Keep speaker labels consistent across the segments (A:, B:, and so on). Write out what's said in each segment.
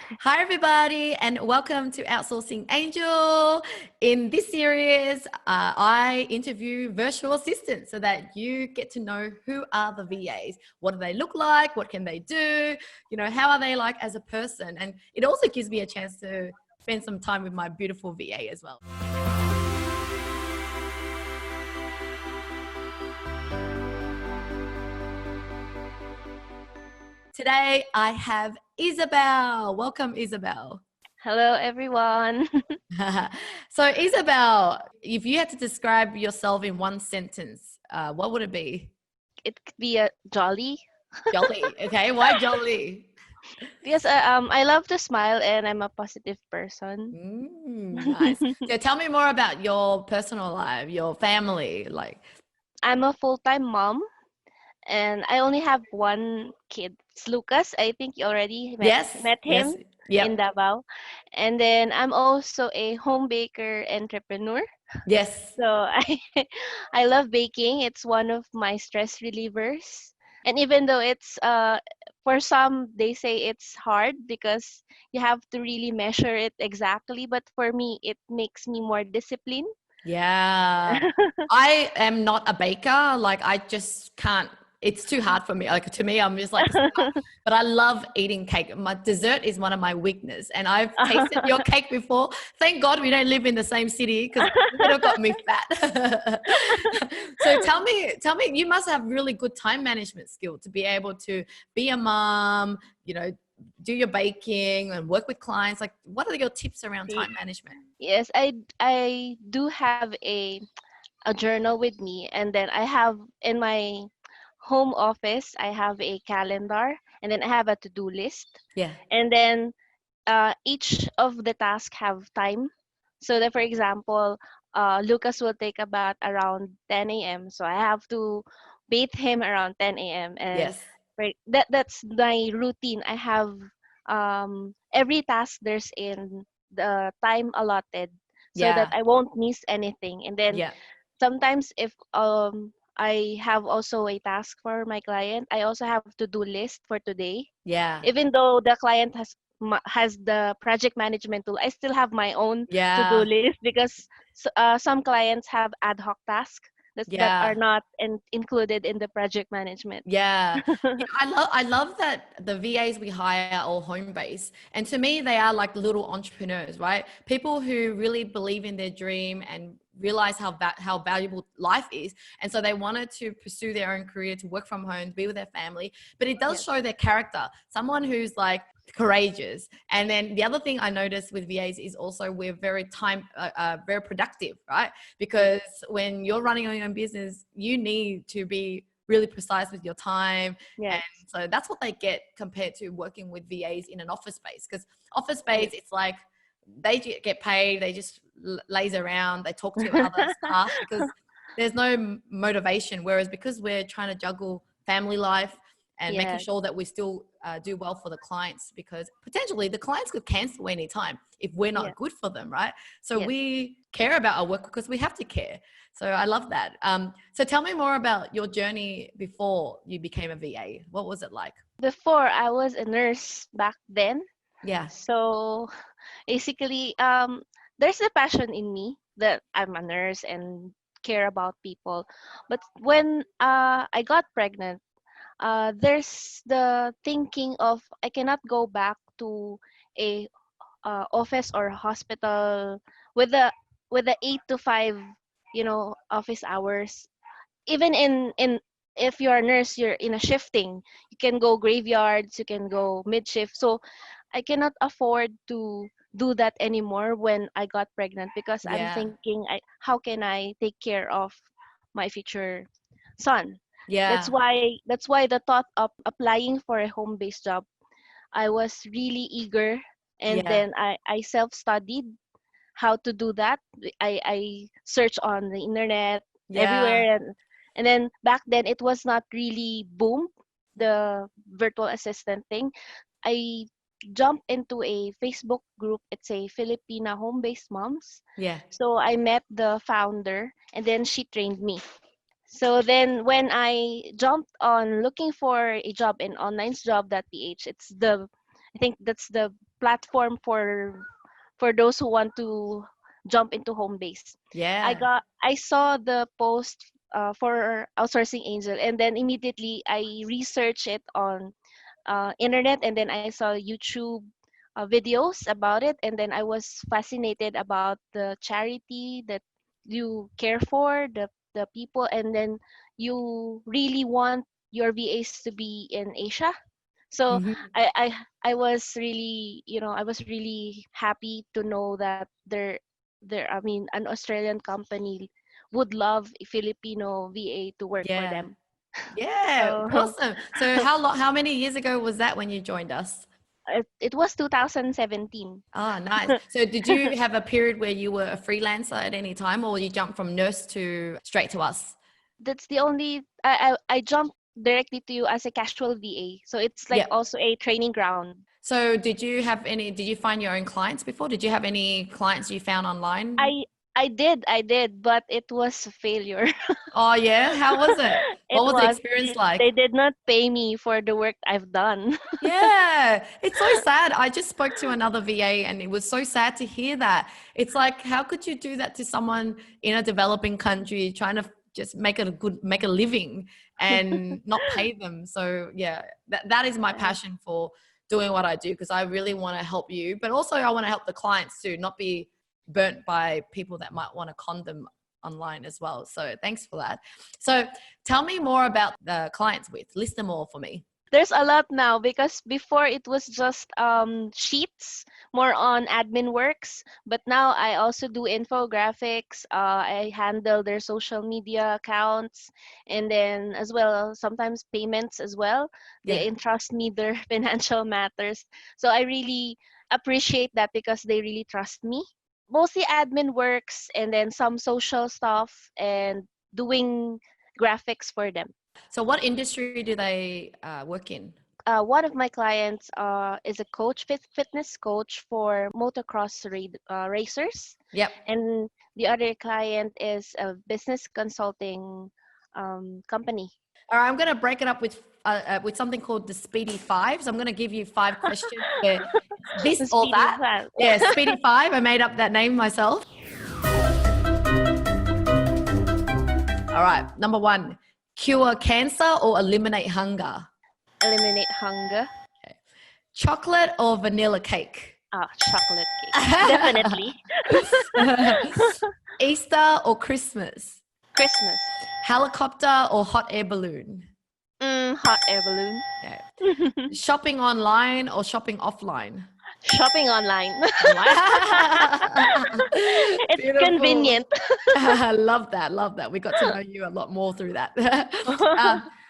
A: Hi, everybody, and welcome to Outsourcing Angel. In this series, I interview virtual assistants so that you get to know who are the VAs, what do they look like, what can they do, how are they like as a person, and it also gives me a chance to spend some time with my beautiful VA as well. Today, I have Isabel. Welcome, Isabel.
B: Hello, everyone.
A: So, Isabel, if you had to describe yourself in one sentence, what would it be?
B: It could be a jolly
A: Jolly. Okay, why jolly?
B: because I love to smile and I'm a positive person.
A: Nice. So, tell me more about your personal life, your family.
B: I'm a full-time mom and I only have one kid. It's Lucas. I think you already
A: Yes,
B: met him
A: yes,
B: in
A: yep,
B: Davao. And then I'm also a home baker entrepreneur.
A: yes.
B: So I love baking. It's one of my stress relievers. And even though it's for some they say it's hard because you have to really measure it exactly, but for me it makes me more disciplined.
A: Yeah. I am not a baker. Like I just can't, it's too hard for me. Like to me, I'm just like, but I love eating cake. My dessert is one of my weakness. And I've tasted your cake before. Thank God we don't live in the same city because it would have got me fat. So tell me, you must have really good time management skill to be able to be a mom, do your baking and work with clients. Like what are your tips around time management?
B: Yes, I do have a journal with me, and then I have in my home office I have a calendar, and then I have a to-do list,
A: Yeah.
B: and then each of the tasks have time. So that, for example, Lucas will take a bath around 10 a.m. So I have to bathe him around 10 a.m. And
A: Yes.
B: that's my routine. I have every task there's in the time allotted so that
A: Yeah.
B: I won't miss anything. And then
A: Yeah.
B: sometimes if I have also a task for my client, I also have to do list for today.
A: Yeah.
B: Even though the client has the project management tool, I still have my own to-do
A: Yeah.
B: list because some clients have ad hoc tasks that are
A: Yeah.
B: not included in the project management.
A: Yeah. Yeah, I love that the VAs we hire are all home based. And to me, they are like little entrepreneurs, right? People who really believe in their dream and realize how valuable life is. And so they wanted to pursue their own career, to work from home, to be with their family. But it does
B: Yes.
A: show their character. Someone who's like courageous. And then the other thing I noticed with VAs is also we're very productive, right?
B: Yes.
A: Because when you're running your own business, you need to be really precise with your time. And
B: Yes.
A: so that's what they get compared to working with VAs in an office space. Because office space,
B: Yes.
A: it's like they get paid, they just laze around, they talk to other staff because there's no motivation. Whereas because we're trying to juggle family life and making
B: Yes.
A: sure that we still do well for the clients, because potentially the clients could cancel anytime if we're not
B: Yes.
A: good for them, right? So
B: Yes.
A: we care about our work because we have to care. So I love that. So tell me more about your journey before you became a VA. What was it like?
B: Before I was a nurse back then.
A: Yeah.
B: So basically, there's a passion in me that I'm a nurse and care about people. But when I got pregnant, there's the thinking of I cannot go back to a office or hospital with the 8 to 5, office hours. Even in if you're a nurse, you're in a shifting. You can go graveyards, you can go mid shift. So I cannot afford to do that anymore when I got pregnant because I'm
A: Yeah.
B: thinking, how can I take care of my future son? That's
A: Yeah.
B: why the thought of applying for a home-based job, I was really eager, and
A: Yeah.
B: then I self-studied how to do that. I searched on the internet
A: Yeah.
B: everywhere, and then back then it was not really boom, the virtual assistant thing. I jumped into a Facebook group. It's a Filipina home-based moms.
A: Yeah.
B: So I met the founder, and then she trained me. So then when I jumped on looking for a job in onlinesjob.ph, I think that's the platform for those who want to jump into home base.
A: Yeah.
B: I saw the post for Outsourcing Angel, and then immediately I researched it on internet, and then I saw YouTube videos about it, and then I was fascinated about the charity that you care for the people, and then you really want your VAs to be in Asia. So
A: Mhm.
B: I was really, I was really happy to know that there I mean an Australian company would love a Filipino VA to work for
A: Yeah.
B: them.
A: Yeah.
B: So
A: Awesome. So how many years ago was that when you joined us?
B: it was 2017.
A: Ah, nice. So did you have a period where you were a freelancer at any time, or you jumped from nurse to straight to us?
B: That's the only I jumped directly to you as a casual VA. So it's like
A: Yep.
B: also a training ground.
A: So did you find your own clients before? Did you have any clients you found online?
B: I I did, but it was a failure.
A: Oh yeah. How was it?
B: It
A: What was the
B: was
A: experience like?
B: they did not pay me for the work I've done.
A: Yeah, it's so sad. I just spoke to another VA and it was so sad to hear that. It's like, how could you do that to someone in a developing country trying to just make a living and not pay them? So yeah, that is my passion for doing what I do, because I really want to help you, but also I want to help the clients too, not be burnt by people that might want to con them online as well. So thanks for that. So tell me more about the clients list them all for me.
B: There's a lot now because before it was just sheets, more on admin works. But now I also do infographics. I handle their social media accounts, and then as well sometimes payments as well.
A: Yeah.
B: They entrust me their financial matters, so I really appreciate that because they really trust me. Mostly admin works, and then some social stuff, and doing graphics for them.
A: So what industry do they work in?
B: One of my clients is a fitness coach for motocross racers,
A: Yep.
B: and the other client is a business consulting company.
A: All right, I'm going to break it up with something called the Speedy Five. So I'm going to give you 5 questions where this or
B: Speedy
A: that.
B: Val.
A: Yeah, Speedy Five. I made up that name myself. All right, number 1, cure cancer or eliminate hunger?
B: Eliminate hunger.
A: Chocolate or vanilla cake?
B: Chocolate cake. Definitely.
A: Easter or Christmas?
B: Christmas.
A: Helicopter or hot air balloon?
B: Hot air balloon.
A: Okay. Shopping online or shopping offline?
B: Shopping online. It's
A: Beautiful.
B: convenient.
A: I love that. Love that. We got to know you a lot more through that.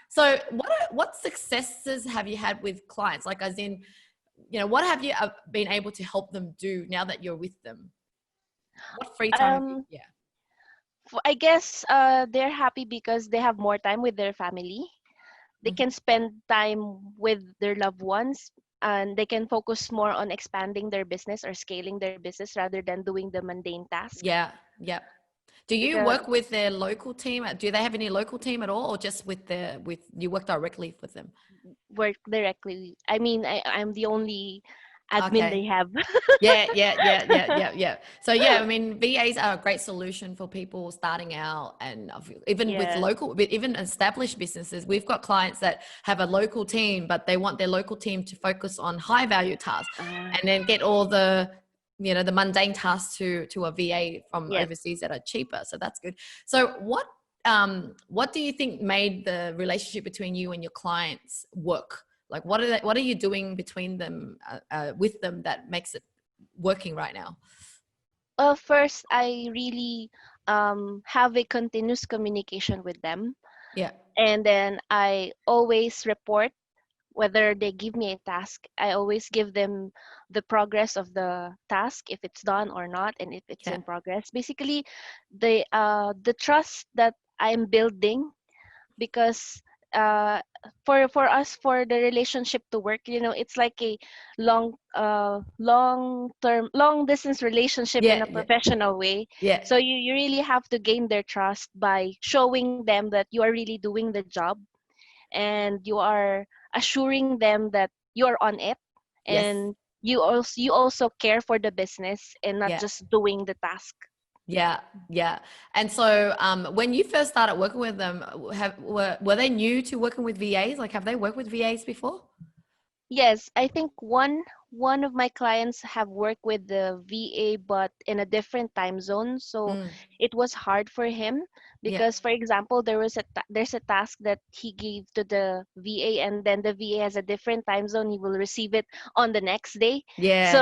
A: So what successes have you had with clients? Like, as in, what have you been able to help them do now that you're with them? What free time have you? Yeah.
B: I guess they're happy because they have more time with their family. They can spend time with their loved ones, and they can focus more on expanding their business or scaling their business rather than doing the mundane tasks.
A: Yeah. Yeah. Do you work with their local team? Do they have any local team at all, or just with you work directly with them?
B: Work directly. I mean, I'm the only admin
A: Okay.
B: they have.
A: Yeah. So yeah, I mean, VAs are a great solution for people starting out, and even with
B: Yeah.
A: even established businesses. We've got clients that have a local team, but they want their local team to focus on high value tasks, and then get all the the mundane tasks to a VA from
B: Yes.
A: overseas that are cheaper. So that's good. So what do you think made the relationship between you and your clients work? Like, what are you doing between them, with them, that makes it working right now?
B: First, I really have a continuous communication with them,
A: Yeah.
B: and then I always report whether they give me a task. I always give them the progress of the task, if it's done or not, and if it's
A: Yeah.
B: in progress. Basically, the trust that I'm building, because for us, for the relationship to work, it's like a long distance relationship in
A: Yeah.
B: a
A: Yeah.
B: professional way.
A: Yeah.
B: So you really have to gain their trust by showing them that you are really doing the job, and you are assuring them that you're on it,
A: Yes.
B: and you also care for the business and not
A: Yeah.
B: just doing the task.
A: Yeah, yeah. And so when you first started working with them, were they new to working with VAs? Like, have they worked with VAs before?
B: Yes, I think one of my clients have worked with the VA but in a different time zone, so
A: Mm,
B: it was hard for him
A: yeah,
B: because, for example, there's a task that he gave to the VA, and then the VA has a different time zone. He will receive it on the next day,
A: yeah,
B: so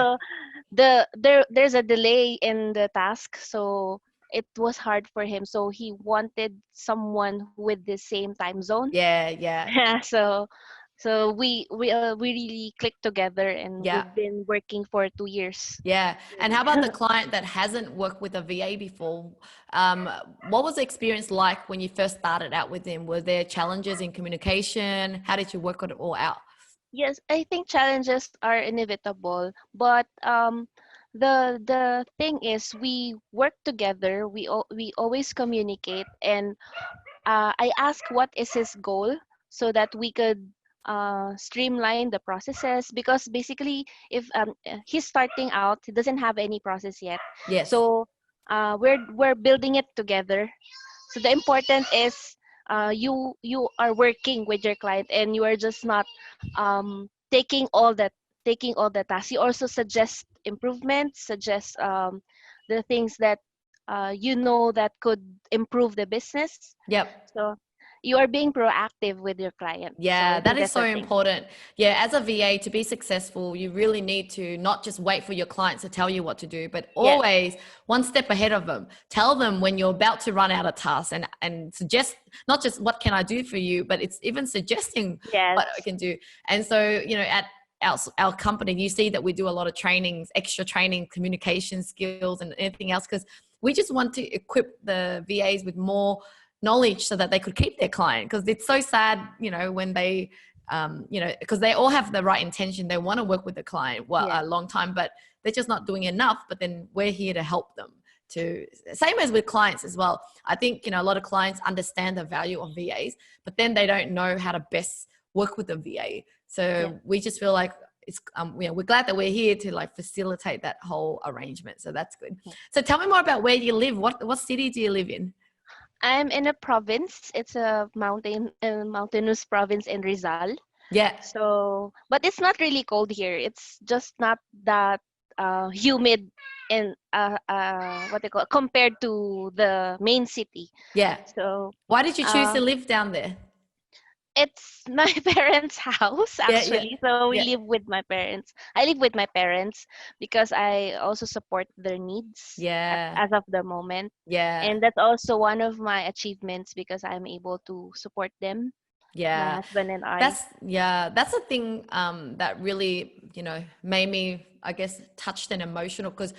B: there's a delay in the task, so it was hard for him. So he wanted someone with the same time zone.
A: yeah, yeah,
B: so we really clicked together, and
A: yeah.
B: we've been working for 2 years
A: Yeah. And
B: already.
A: how about the client that hasn't worked with a VA before? Um, what was the experience like when you first started out with them? Were there challenges in communication? How did you work it all out?
B: Yes, I think challenges are inevitable, but the thing is, we work together. We always communicate, and I asked what is his goal so that we could streamline the processes, because basically if he's starting out, he doesn't have any process yet,
A: Yes.
B: so we're building it together. So the important is you are working with your client, and you are just not taking all the tasks. You also suggest improvements, suggest the things that that could improve the business.
A: Yep.
B: So you are being proactive with your client. So
A: Yeah,
B: I
A: that
B: think
A: is
B: that's
A: so
B: the thing.
A: important. Yeah, as a VA, to be successful, you really need to not just wait for your clients to tell you what to do, but
B: Yes.
A: always one step ahead of them. Tell them when you're about to run out of tasks, and suggest not just what can I do for you, but it's even suggesting what I
B: Yes.
A: can do. And so, at our company, you see that we do a lot of trainings, extra training, communication skills, and anything else, because we just want to equip the VAs with more knowledge so that they could keep their client, because it's so sad, when they because they all have the right intention, they want to work with the client
B: Yeah.
A: a long time, but they're just not doing enough. But then we're here to help them, to same as with clients as well. I think a lot of clients understand the value of VAs, but then they don't know how to best work with the VA.
B: Yeah.
A: So we just feel like it's we're glad that we're here to like facilitate that whole arrangement, so that's good. So tell me more about where you live. What city do you live in?
B: I'm in a province. It's a mountainous province in Rizal.
A: Yeah.
B: So, but it's not really cold here. It's just not that humid and what they call, compared to the main city.
A: Yeah.
B: So,
A: Why did you choose
B: uh,
A: to live down there?
B: it's my parents' house
A: Yeah, yeah,
B: actually. So we
A: yeah,
B: live with my parents. I live with my parents because I also support their needs
A: yeah,
B: as of the moment.
A: yeah,
B: And that's also one of my achievements because I'm able to support them, my
A: yeah.
B: husband and I.
A: That's the thing that really, made me, I guess, touched and emotional, because,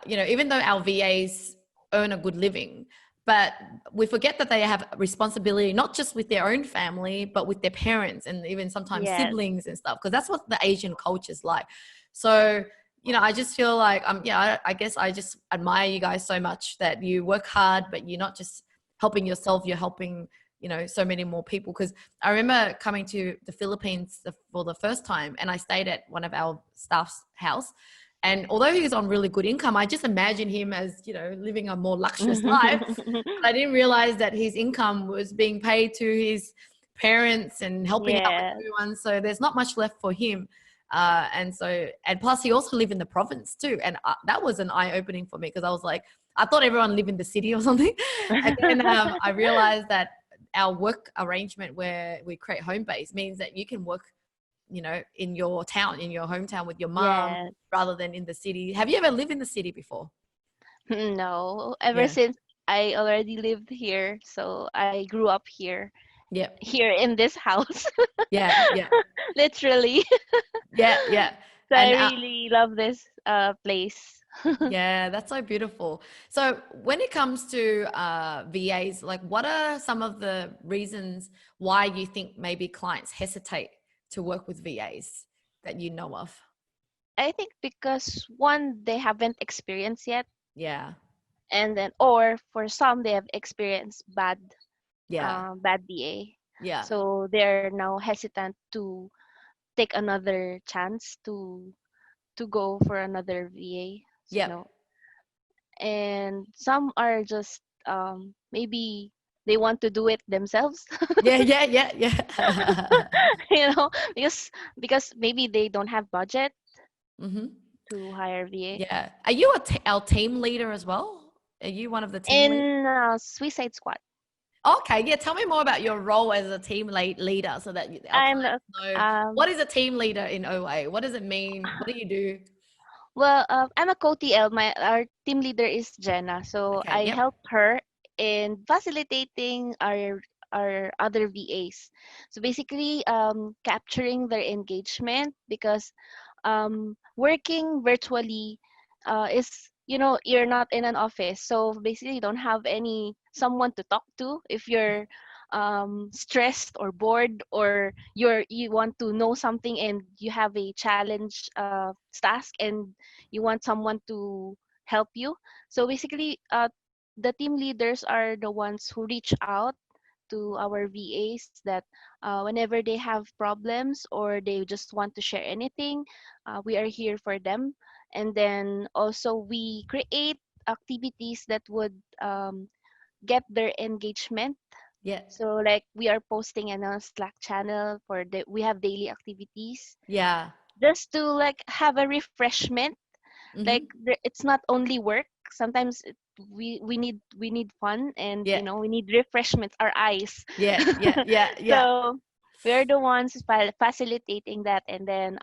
A: even though our VAs earn a good living, but we forget that they have responsibility, not just with their own family, but with their parents and even sometimes
B: Yes.
A: siblings and stuff, because that's what the Asian culture is like. So, I just feel like, I guess I just admire you guys so much that you work hard, but you're not just helping yourself, you're helping, so many more people. Because I remember coming to the Philippines for the first time, and I stayed at one of our staff's house. And although he was on really good income, I just imagined him as, living a more luxurious life. But I didn't realize that his income was being paid to his parents and helping out with
B: Yes.
A: everyone. So there's not much left for him. And plus he also lived in the province too. And that was an eye opening for me, because I was like, I thought everyone lived in the city or something. And then I realized that our work arrangement where we create home base means that you can work, in your town, in your hometown with your mom,
B: Yes.
A: rather than in the city. Have you ever lived in the city before?
B: No, ever
A: Yeah.
B: since I already lived here, so I grew up here,
A: Yeah.
B: here in this house,
A: Yeah. Yeah.
B: literally.
A: Yeah. Yeah.
B: So I
A: And
B: really love this place.
A: yeah, that's so beautiful. So when it comes to VAs, like, what are some of the reasons why you think maybe clients hesitate to work with VAs that you know of?
B: I think because one, they haven't experienced yet,
A: Yeah.
B: and then, or for some, they have experienced
A: Yeah.
B: bad BA,
A: Yeah.
B: so they're now hesitant to take another chance to to go for another VA,
A: Yep.
B: and some are just maybe they want to do it themselves.
A: Yeah, yeah, yeah, yeah.
B: Because maybe they don't have budget
A: Hmm.
B: to hire VA.
A: Yeah. Are you our team leader as well? Are you one of the team leaders?
B: In Suicide Squad,
A: Okay, yeah. Tell me more about your role as a team leader, so that our
B: I'm the
A: clients know
B: um
A: what is a team leader in OA. What does it mean? What do you do?
B: well, I'm a co-TL. Our team leader is Jenna, so
A: Okay.
B: I
A: Yep.
B: help her in facilitating our other VAs. So basically, capturing their engagement, because working virtually is, you're not in an office, so basically you don't have any someone to talk to if you're stressed or bored, or you want to know something and you have a challenge task, and you want someone to help you. So basically, the team leaders are the ones who reach out to our VAs, that whenever they have problems or they just want to share anything, we are here for them. And then also we create activities that would get their engagement.
A: Yeah.
B: So like we are posting in a Slack channel we have daily activities
A: Yeah.
B: just to like have a refreshment. Like
A: Mm-hmm.
B: it's not only work. Sometimes we need fun, and
A: Yeah.
B: we need refreshment, our eyes.
A: Yeah. Yeah. Yeah. Yeah.
B: So we're the ones facilitating that, and then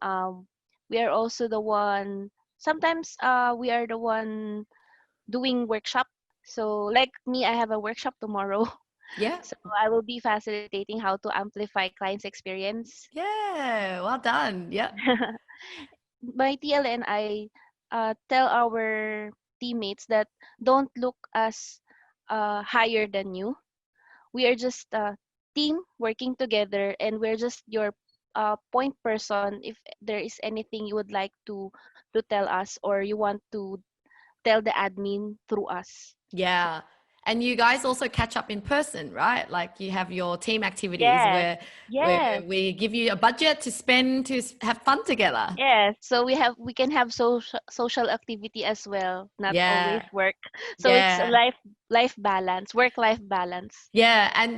B: we are also the one. Sometimes we are the one doing workshop. So like me, I have a workshop tomorrow.
A: Yeah.
B: So I will be facilitating how to amplify clients' experience.
A: Yeah. Well done. Yeah.
B: My TL and I tell our teammates that don't look as higher than you. We are just a team working together, and we're just your point person if there is anything you would like to tell us, or you want to tell the admin through us. So,
A: Yeah. And you guys also catch up in person, right? Like you have your team activities
B: yes,
A: where
B: yes.
A: we give you a budget to spend to have fun together.
B: Yes, so we can have social activity as well, not always
A: Yeah.
B: work. So it's a
A: Yeah.
B: life balance, work life balance.
A: Yeah. And,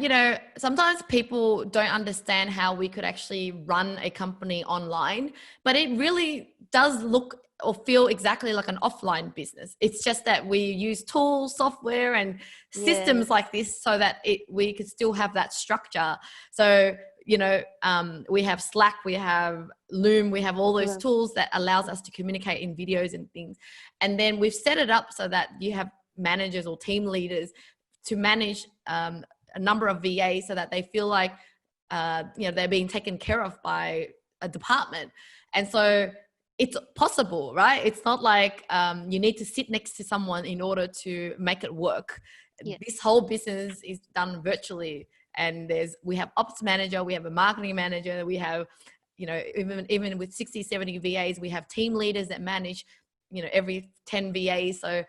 A: sometimes people don't understand how we could actually run a company online, but it really does look or feel exactly like an offline business. It's just that we use tools, software, and
B: Yes.
A: systems like this so that we could still have that structure. So, we have Slack, we have Loom, we have all those
B: Mm.
A: tools that allows us to communicate in videos and things. And then we've set it up so that you have managers or team leaders to manage a number of VAs so that they feel like they're being taken care of by a department. And so it's possible, right? It's not like you need to sit next to someone in order to make it work.
B: Yeah.
A: This whole business is done virtually, and we have ops manager, we have a marketing manager, we have even with 60, 70 VAs, we have team leaders that manage every 10 VAs. So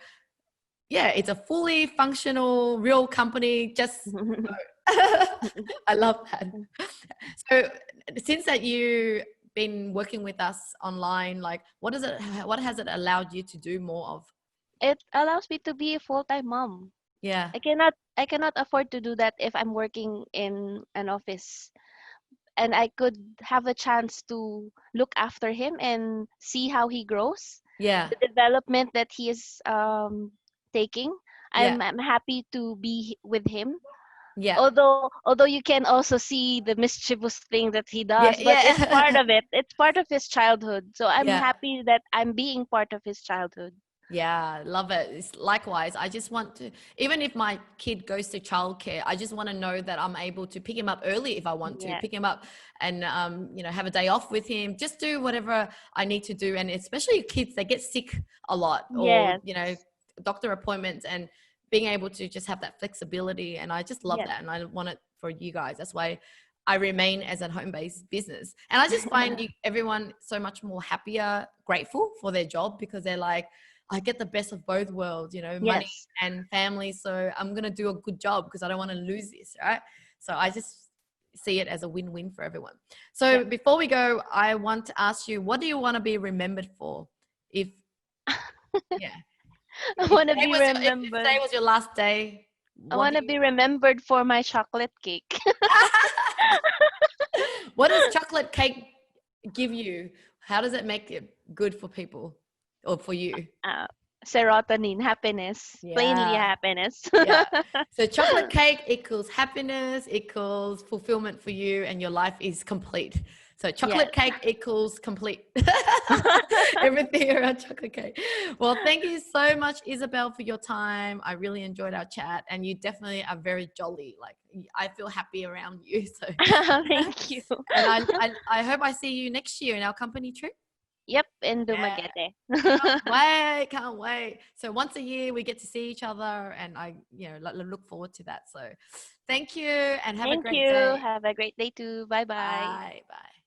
A: yeah, it's a fully functional real company. Just I love that. So since that you been working with us online, like what has it allowed you to do more of?
B: It allows me to be a full-time mom.
A: Yeah.
B: I cannot afford to do that if I'm working in an office. And I could have a chance to look after him and see how he grows,
A: Yeah.
B: the development that he is taking.
A: Yeah.
B: I'm happy to be with him.
A: Yeah.
B: Although you can also see the mischievous thing that he
A: Yeah.
B: does, but it's part
A: Yeah.
B: of it. It's part of his childhood. So I'm
A: Yeah.
B: happy that I'm being part of his childhood.
A: Yeah, love it. It's likewise. I just want to, even if my kid goes to childcare, I just want to know that I'm able to pick him up early if I want to
B: Yeah.
A: pick him up and, have a day off with him, just do whatever I need to do. And especially kids, they get sick a lot or,
B: Yes.
A: doctor appointments and being able to just have that flexibility. And I just love
B: Yes.
A: that. And I want it for you guys. That's why I remain as a home-based business. And I just find everyone so much more happier, grateful for their job because they're like, I get the best of both worlds, money
B: Yes.
A: and family. So I'm going to do a good job because I don't want to lose this. Right. So I just see it as a win-win for everyone. So
B: Yeah.
A: before we go, I want to ask you, what do you want to be remembered for? If yeah,
B: I
A: if
B: want to
A: today
B: be
A: was your, if today
B: remembered.
A: was your last day,
B: I
A: what
B: want
A: do
B: to
A: you
B: be remembered for my chocolate cake.
A: what does chocolate cake give you? How does it make it good for people or for you?
B: uh, Serotonin, happiness, plainly
A: Yeah.
B: happiness.
A: Yeah. So chocolate cake equals happiness, equals fulfillment for you, and your life is complete. So
B: Yes.
A: chocolate cake equals complete. Everything around chocolate cake. Well, thank you so much, Isabel, for your time. I really enjoyed our chat, and you definitely are very jolly. Like I feel happy around you. So,
B: Thank you.
A: and I hope I see you next year in our company trip.
B: Yep, in
A: Yeah.
B: Dumaguete.
A: Can't wait. So once a year we get to see each other, and I, look forward to that. So thank you and have a
B: Thank
A: great
B: you.
A: day.
B: Have a great day too. Bye bye.
A: Bye. Bye.